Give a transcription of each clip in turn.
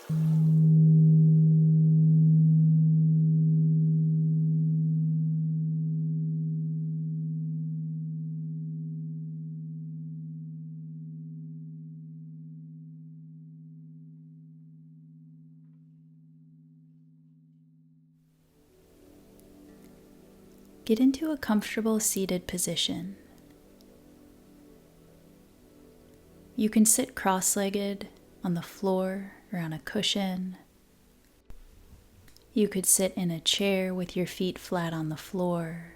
Get into a comfortable seated position. You can sit cross-legged on the floor or on a cushion. You could sit in a chair with your feet flat on the floor.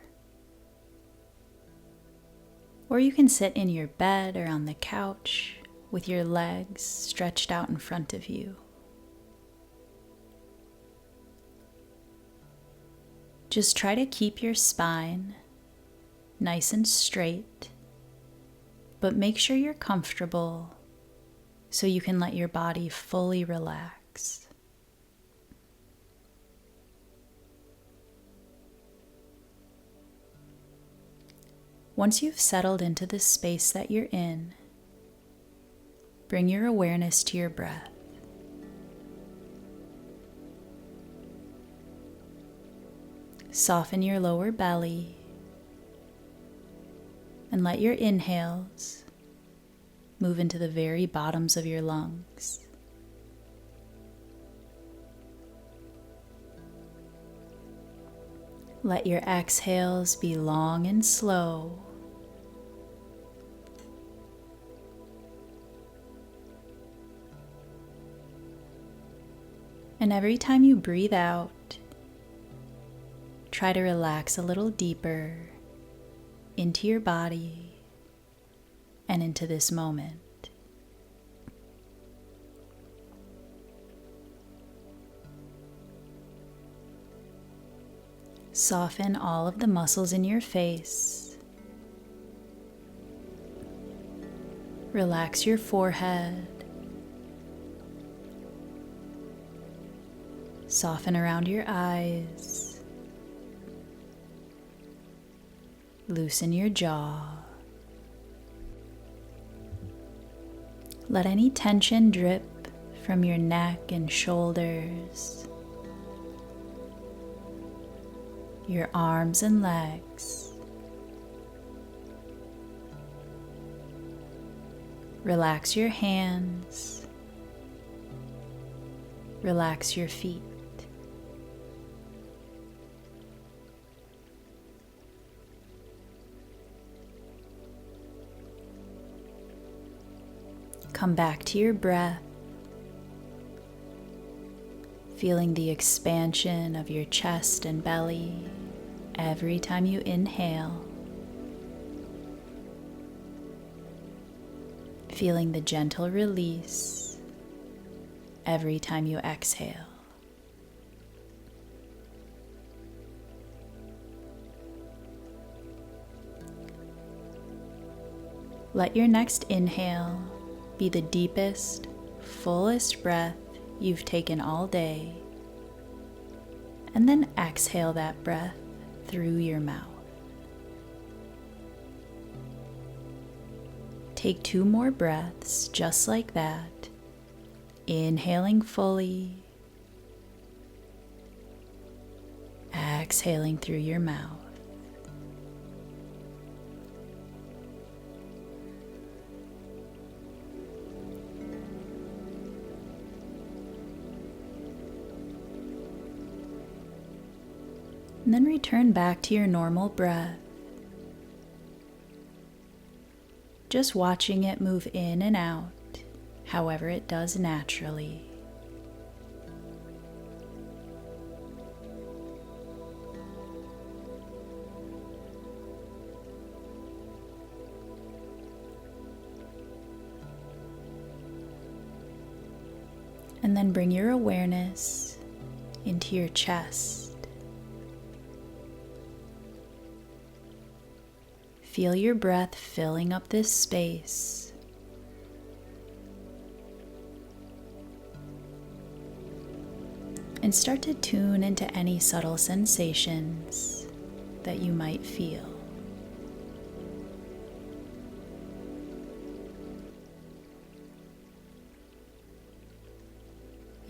Or you can sit in your bed or on the couch with your legs stretched out in front of you. Just try to keep your spine nice and straight, but make sure you're comfortable so you can let your body fully relax. Once you've settled into the space that you're in, bring your awareness to your breath. Soften your lower belly and let your inhales move into the very bottoms of your lungs. Let your exhales be long and slow. And every time you breathe out, try to relax a little deeper into your body and into this moment. Soften all of the muscles in your face. Relax your forehead. Soften around your eyes. Loosen your jaw. Let any tension drip from your neck and shoulders, your arms and legs. Relax your hands. Relax your feet. Come back to your breath, feeling the expansion of your chest and belly every time you inhale, feeling the gentle release every time you exhale. Let your next inhale be the deepest, fullest breath you've taken all day, and then exhale that breath through your mouth. Take 2 more breaths just like that, inhaling fully, exhaling through your mouth. And then return back to your normal breath, just watching it move in and out, however it does naturally. And then bring your awareness into your chest. Feel your breath filling up this space. And start to tune into any subtle sensations that you might feel.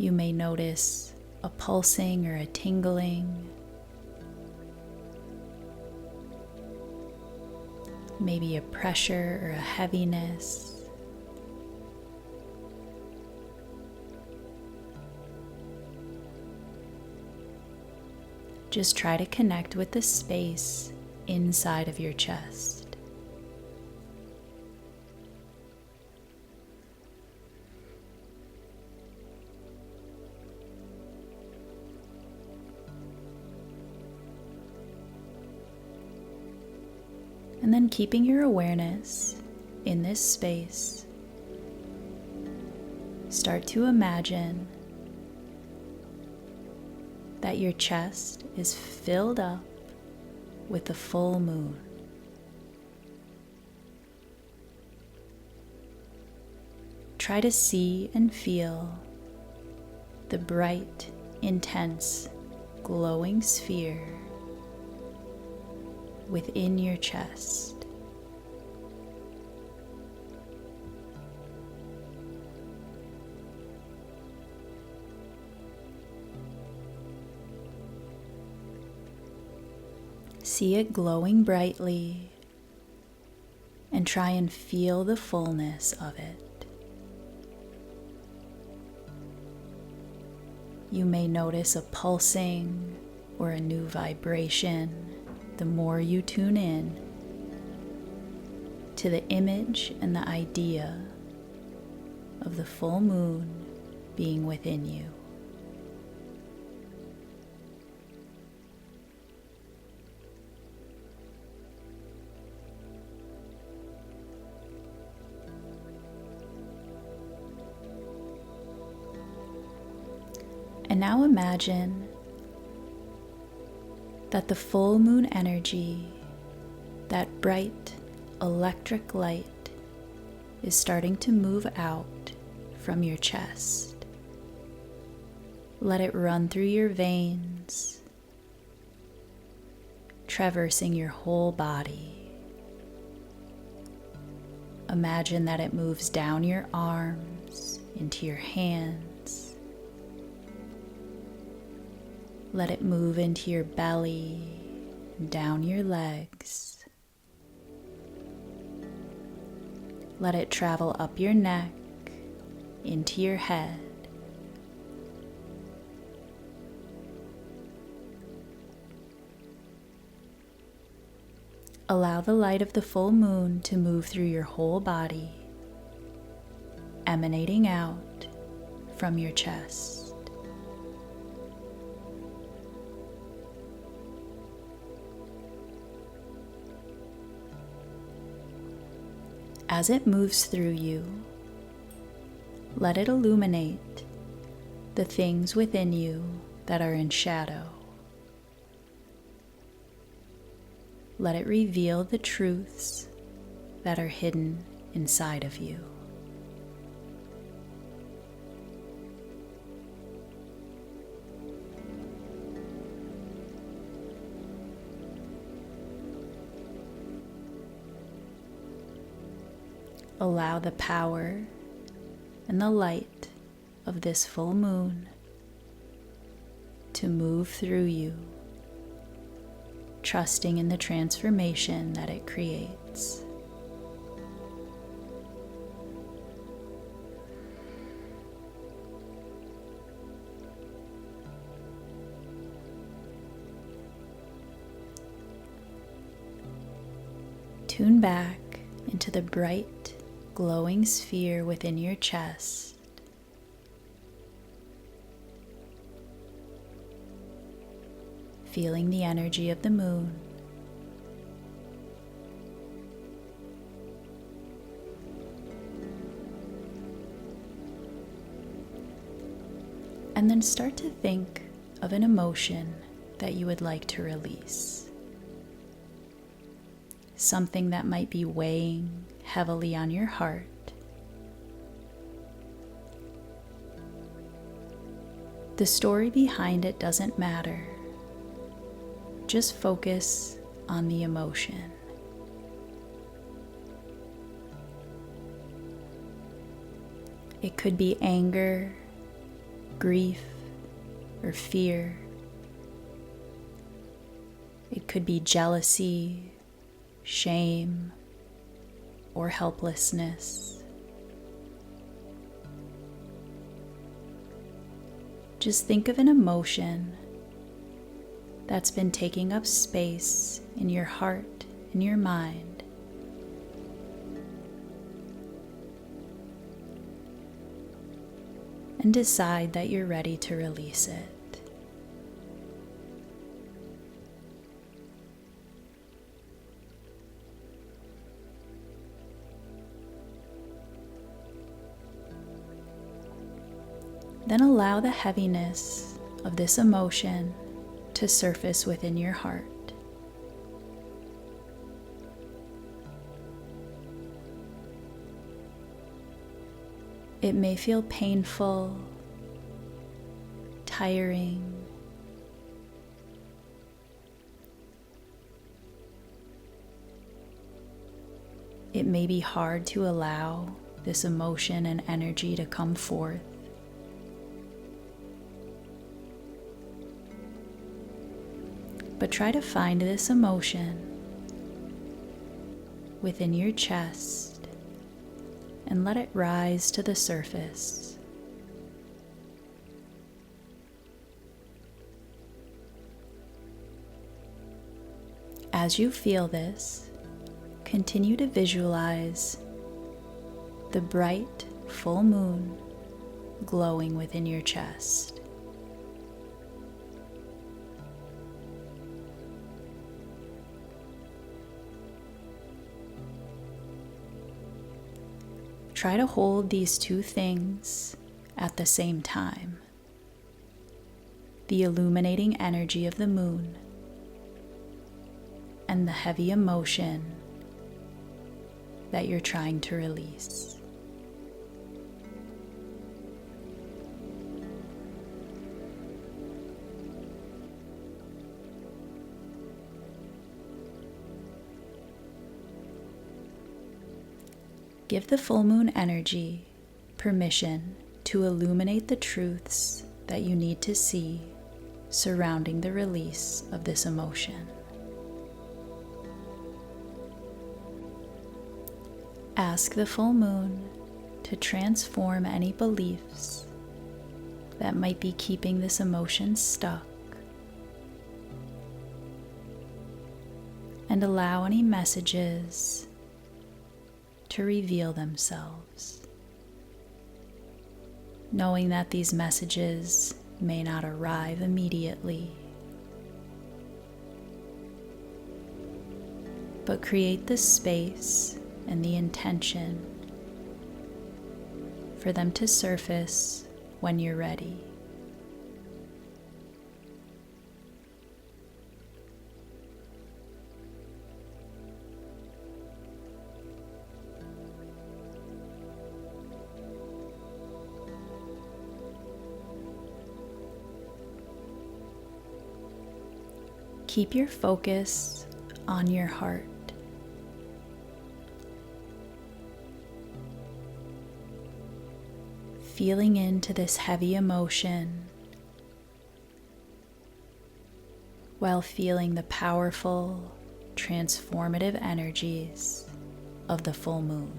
You may notice a pulsing or a tingling, maybe a pressure or a heaviness. Just try to connect with the space inside of your chest. And then keeping your awareness in this space, start to imagine that your chest is filled up with the full moon. Try to see and feel the bright, intense, glowing sphere within your chest. See it glowing brightly and try and feel the fullness of it. You may notice a pulsing or a new vibration the more you tune in to the image and the idea of the full moon being within you. And now imagine that the full moon energy, that bright electric light, is starting to move out from your chest. Let it run through your veins, traversing your whole body. Imagine that it moves down your arms, into your hands. Let it move into your belly and down your legs. Let it travel up your neck, into your head. Allow the light of the full moon to move through your whole body, emanating out from your chest. As it moves through you, let it illuminate the things within you that are in shadow. Let it reveal the truths that are hidden inside of you. Allow the power and the light of this full moon to move through you, trusting in the transformation that it creates. Tune back into the bright, glowing sphere within your chest. Feeling the energy of the moon. And then start to think of an emotion that you would like to release. Something that might be weighing heavily on your heart. The story behind it doesn't matter. Just focus on the emotion. It could be anger, grief or fear. It could be jealousy, shame, or helplessness. Just think of an emotion that's been taking up space in your heart and your mind. And decide that you're ready to release it. Then allow the heaviness of this emotion to surface within your heart. It may feel painful, tiring, it may be hard to allow this emotion and energy to come forth. But try to find this emotion within your chest and let it rise to the surface. As you feel this, continue to visualize the bright full moon glowing within your chest. Try to hold these two things at the same time. The illuminating energy of the moon and the heavy emotion that you're trying to release. Give the full moon energy permission to illuminate the truths that you need to see surrounding the release of this emotion. Ask the full moon to transform any beliefs that might be keeping this emotion stuck, and allow any messages to reveal themselves, knowing that these messages may not arrive immediately, but create the space and the intention for them to surface when you're ready. Keep your focus on your heart. Feeling into this heavy emotion while feeling the powerful, transformative energies of the full moon.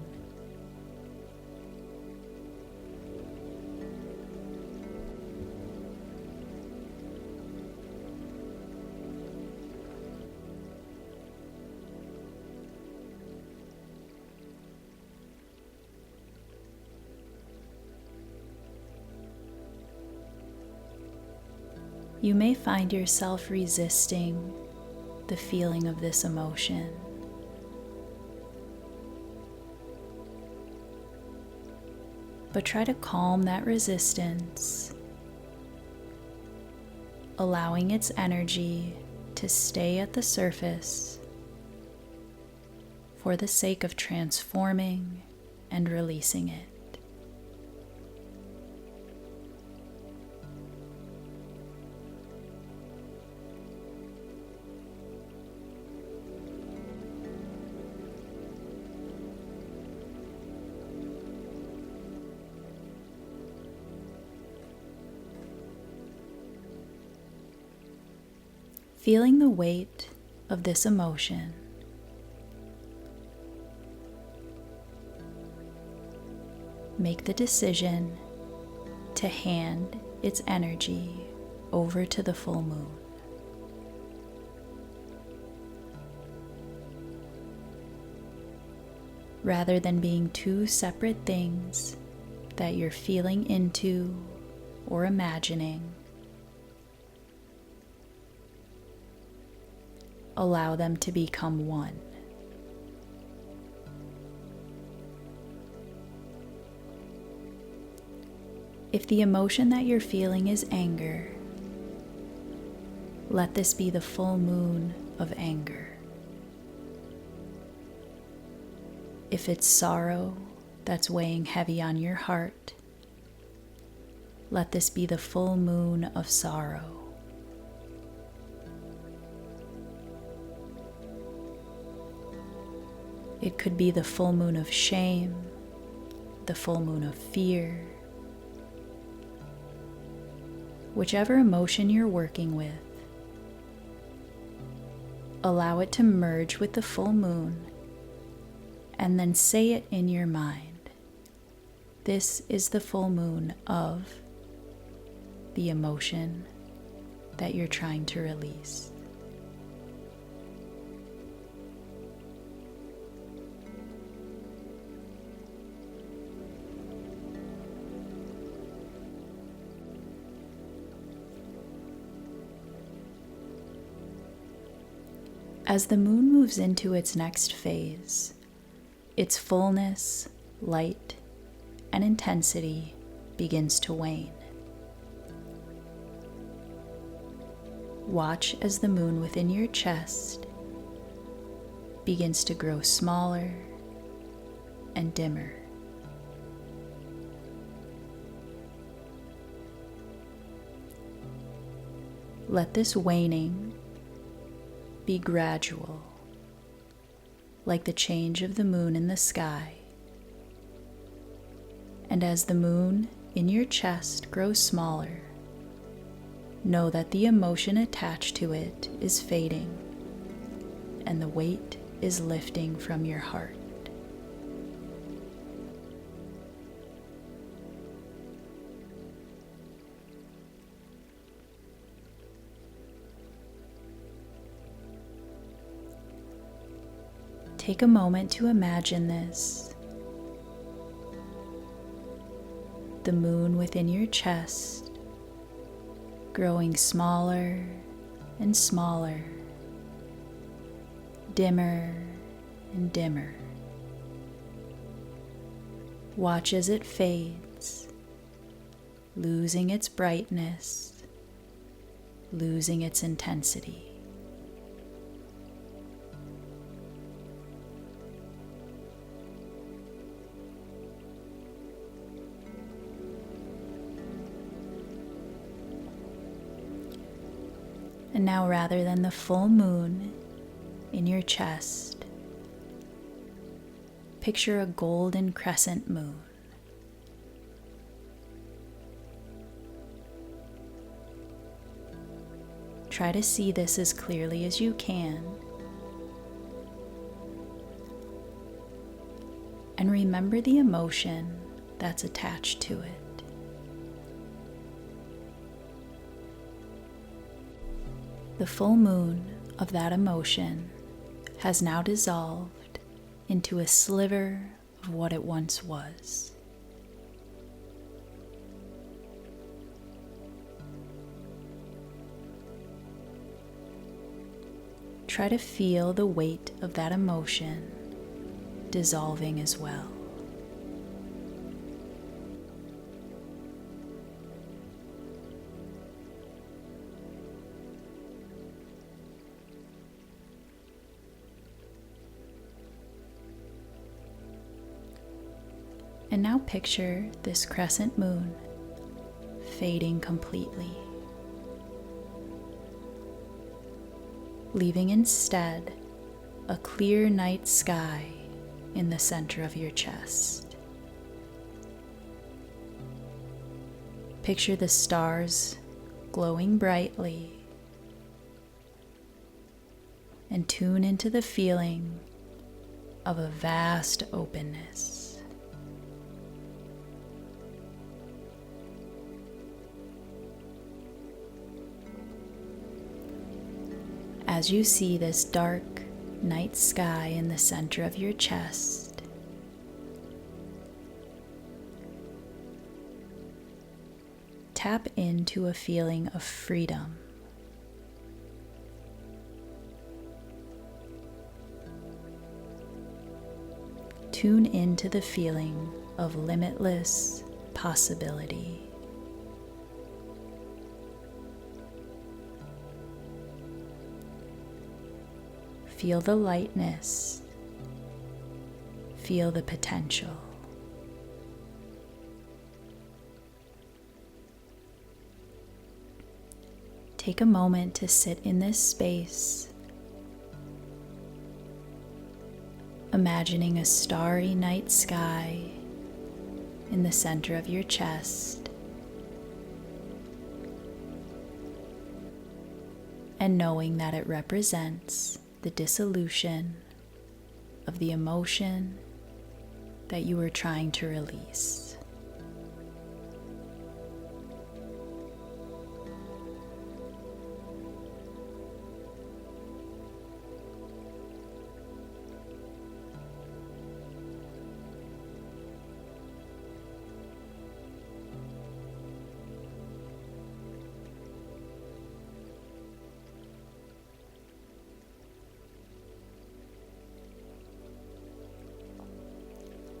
You may find yourself resisting the feeling of this emotion. But try to calm that resistance, allowing its energy to stay at the surface for the sake of transforming and releasing it. Feeling the weight of this emotion, make the decision to hand its energy over to the full moon. Rather than being two separate things that you're feeling into or imagining, allow them to become one. If the emotion that you're feeling is anger, let this be the full moon of anger. If it's sorrow that's weighing heavy on your heart, let this be the full moon of sorrow. It could be the full moon of shame, the full moon of fear. Whichever emotion you're working with, allow it to merge with the full moon and then say it in your mind. This is the full moon of the emotion that you're trying to release. As the moon moves into its next phase, its fullness, light, and intensity begins to wane. Watch as the moon within your chest begins to grow smaller and dimmer. Let this waning be gradual, like the change of the moon in the sky. And as the moon in your chest grows smaller, know that the emotion attached to it is fading and the weight is lifting from your heart. Take a moment to imagine this. The moon within your chest growing smaller and smaller, dimmer and dimmer. Watch as it fades, losing its brightness, losing its intensity. And now, rather than the full moon in your chest, picture a golden crescent moon. Try to see this as clearly as you can. And remember the emotion that's attached to it. The full moon of that emotion has now dissolved into a sliver of what it once was. Try to feel the weight of that emotion dissolving as well. And now picture this crescent moon fading completely, leaving instead a clear night sky in the center of your chest. Picture the stars glowing brightly, and tune into the feeling of a vast openness. As you see this dark night sky in the center of your chest, tap into a feeling of freedom. Tune into the feeling of limitless possibility. Feel the lightness. Feel the potential. Take a moment to sit in this space, imagining a starry night sky in the center of your chest, and knowing that it represents the dissolution of the emotion that you were trying to release.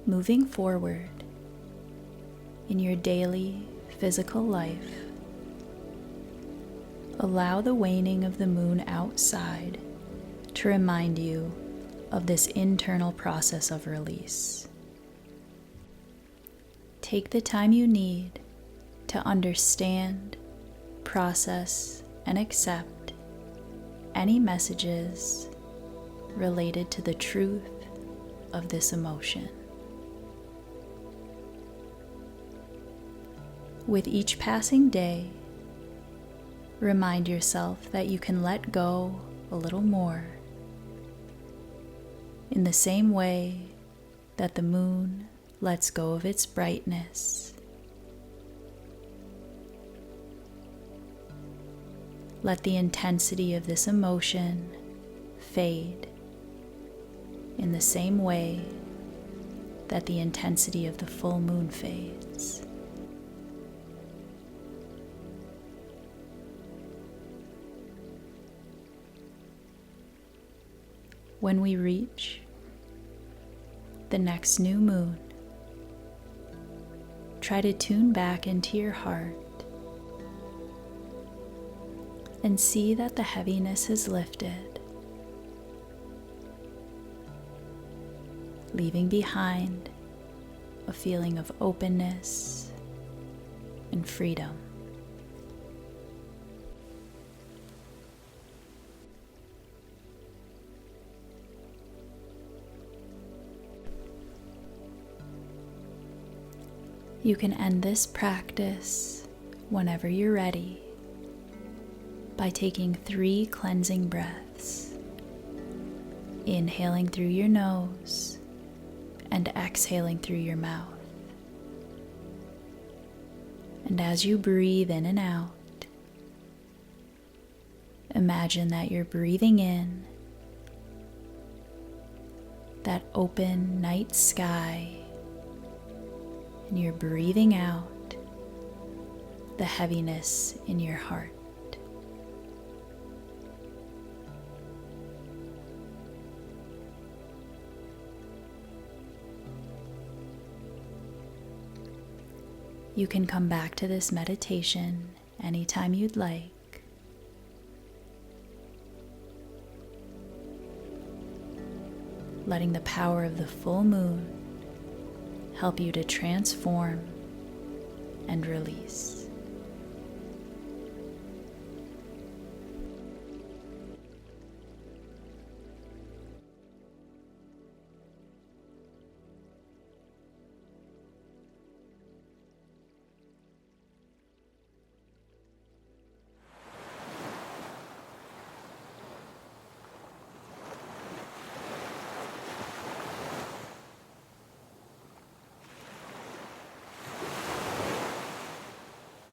Moving forward in your daily physical life, allow the waning of the moon outside to remind you of this internal process of release. Take the time you need to understand, process, and accept any messages related to the truth of this emotion. With each passing day, remind yourself that you can let go a little more, in the same way that the moon lets go of its brightness. Let the intensity of this emotion fade in the same way that the intensity of the full moon fades. When we reach the next new moon, try to tune back into your heart and see that the heaviness has lifted, leaving behind a feeling of openness and freedom. You can end this practice whenever you're ready by taking 3 cleansing breaths, inhaling through your nose and exhaling through your mouth. And as you breathe in and out, imagine that you're breathing in that open night sky, and you're breathing out the heaviness in your heart. You can come back to this meditation anytime you'd like. Letting the power of the full moon help you to transform and release.